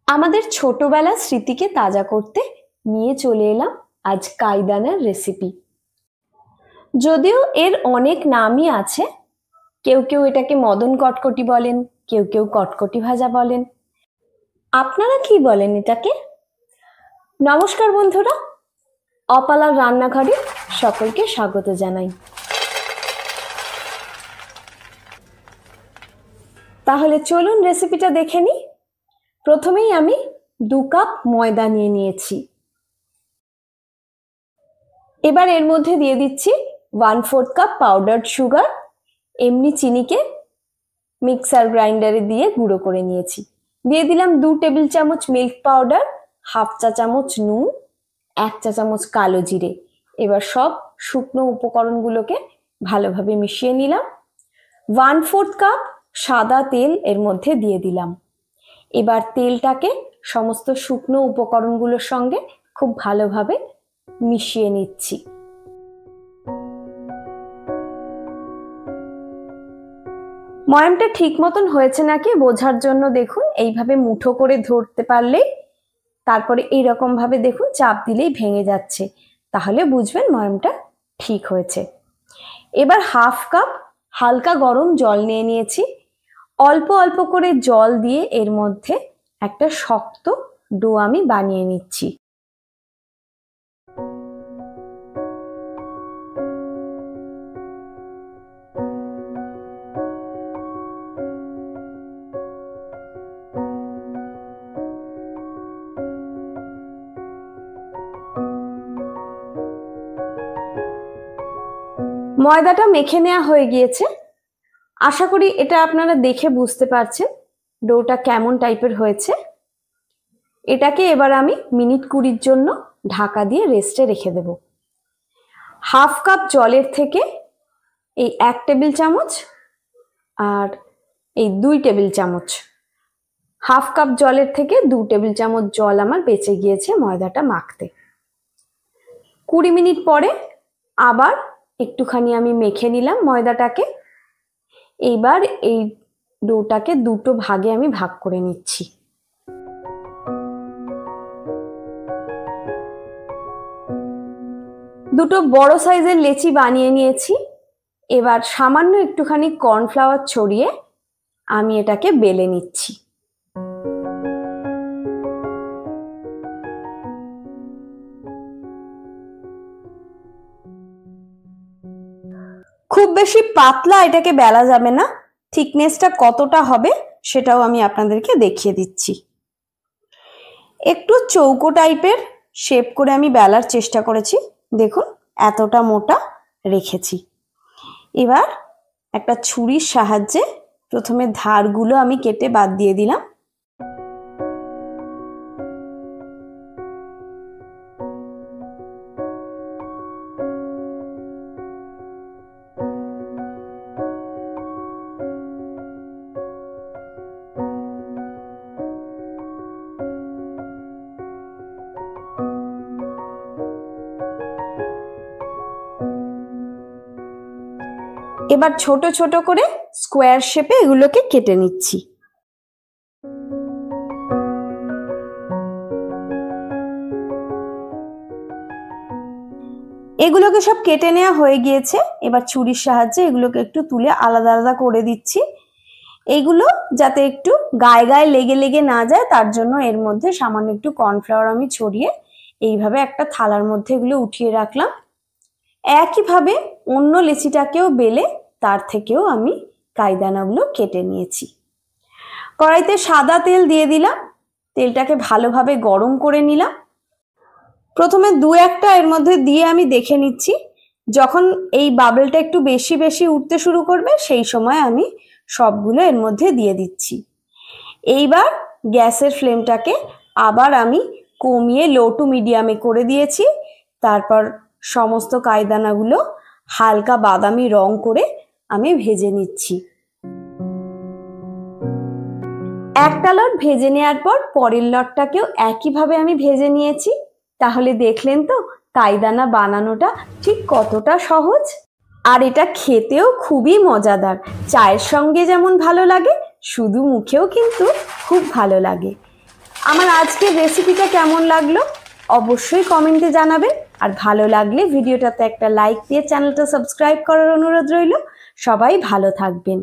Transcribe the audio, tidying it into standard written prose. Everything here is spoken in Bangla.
আমাদের ছোটবেলার স্মৃতিকে তাজা করতে নিয়ে চলে এলাম আজ কাইদানার রেসিপি। যদিও এর অনেক নামই আছে, কেউ কেউ এটাকে মদন কটকটি বলেন, কেউ কেউ কটকটি ভাজা বলেন। আপনারা কি বলেন এটাকে? নমস্কার বন্ধুরা, অপালার রান্নাঘরে সকলকে স্বাগত জানাই। তাহলে চলুন রেসিপিটা দেখে নিই। প্রথমেই আমি 2 কাপ ময়দা নিয়ে নিয়েছি। এবার এর মধ্যে দিয়ে দিচ্ছি 1/4 কাপ পাউডার্ড সুগার। এমনি চিনিকে মিক্সার গ্রাইন্ডারে দিয়ে গুঁড়ো করে নিয়েছি। দিয়ে দিলাম 2 টেবিল চামচ মিল্ক পাউডার, 1/2 চা চামচ নুন, 1 চা চামচ কালো জিরে। এবার সব শুকনো উপকরণগুলোকে ভালোভাবে মিশিয়ে নিলাম। 1/4 কাপ সাদা তেল এর মধ্যে দিয়ে দিলাম। এবার তেলটাকে সমস্ত শুকনো উপকরণগুলোর সঙ্গে খুব ভালোভাবে মিশিয়ে নিচ্ছি। ময়ামটা ঠিক মতন হয়েছে নাকি বোঝার জন্য দেখুন এইভাবে মুঠো করে ধরতে পারলেই, তারপরে এইরকম ভাবে দেখুন চাপ দিলেই ভেঙে যাচ্ছে, তাহলে বুঝবেন ময়ামটা ঠিক হয়েছে। এবার 1/2 কাপ হালকা গরম জল নিয়ে নিয়েছি। অল্প অল্প করে জল দিয়ে এর মধ্যে একটা শক্ত ডো আমি বানিয়ে নিচ্ছি। ময়দাটা মেখে নেওয়া হয়ে গিয়েছে। আশা করি এটা আপনারা দেখে বুঝতে পারছেন ডোটা কেমন টাইপের হয়েছে। এটাকে এবার আমি মিনিট 20 জন্য ঢাকা দিয়ে রেস্টে রেখে দেব। 1/2 কাপ জলের থেকে এই 1 টেবিল চামচ আর এই 2 টেবিল চামচ, 1/2 কাপ জলের থেকে 2 টেবিল চামচ জল আমার বেঁচে গিয়েছে ময়দাটা মাখতে। 20 মিনিট পরে আবার একটুখানি আমি মেখে নিলাম ময়দাটাকে। এইবার এই ডোটাকে দুটো ভাগে আমি ভাগ করে নিচ্ছি। দুটো বড় সাইজের লেচি বানিয়ে নিয়েছি। এবার সামান্য একটুখানি কর্নফ্লাওয়ার ছড়িয়ে আমি এটাকে বেলে নিচ্ছি। খুব বেশি পাতলা এটাকে বেলা যাবে না, থিকনেসটা কতটা হবে সেটাও আমি আপনাদেরকে দেখিয়ে দিচ্ছি। একটু চৌকো টাইপের শেপ করে আমি বেলার চেষ্টা করেছি, দেখুন এতটা মোটা রেখেছি। এবার একটা ছুরির সাহায্যে প্রথমে ধারগুলো আমি কেটে বাদ দিয়ে দিলাম। এবার ছোট ছোট করে স্কোয়ার শেপে এগুলোকে কেটে নিচ্ছি। এগুলোকে সব কেটে নেওয়া হয়ে গিয়েছে। এবার ছুরির সাহায্যে এগুলোকে একটু তুলে আলাদা আলাদা করে দিচ্ছি। এইগুলো যাতে একটু গায়ে গায়ে লেগে লেগে না যায় তার জন্য এর মধ্যে সামান্য একটু কর্নফ্লাওয়ার আমি ছড়িয়ে এইভাবে একটা থালার মধ্যে এগুলো উঠিয়ে রাখলাম। একইভাবে অন্য লেচিটাকেও বেলে তার থেকেও আমি কাইদানাগুলো কেটে নিয়েছি। কড়াইতে সাদা তেল দিয়ে দিলাম, তেলটাকে ভালোভাবে গরম করে নিলাম। প্রথমে 2-1টা এর মধ্যে দিয়ে আমি দেখে নিচ্ছি, যখন এই বাবলটা একটু বেশি বেশি উঠতে শুরু করবে সেই সময় আমি সবগুলো এর মধ্যে দিয়ে দিচ্ছি। এইবার গ্যাসের ফ্লেমটাকে আবার আমি কমিয়ে লো টু মিডিয়ামে করে দিয়েছি। তারপর সমস্ত কাইদানাগুলো হালকা বাদামি রং করে আমি ভেজে নিচ্ছি। একটা লট ভেজে নেওয়ার পর পরের লটটাকেও একইভাবে আমি ভেজে নিয়েছি। তাহলে দেখলেন তো কাইদানা বানানোটা ঠিক কতটা সহজ, আর এটা খেতেও খুবই মজাদার। চায়ের সঙ্গে যেমন ভালো লাগে, শুধু মুখেও কিন্তু খুব ভালো লাগে। আমার আজকের রেসিপিটা কেমন লাগলো অবশ্যই কমেন্টে জানাবেন। আর ভালো লাগলে ভিডিওটাতে একটা লাইক দিয়ে চ্যানেলটা সাবস্ক্রাইব করার অনুরোধ রইল। সবাই ভালো থাকবেন।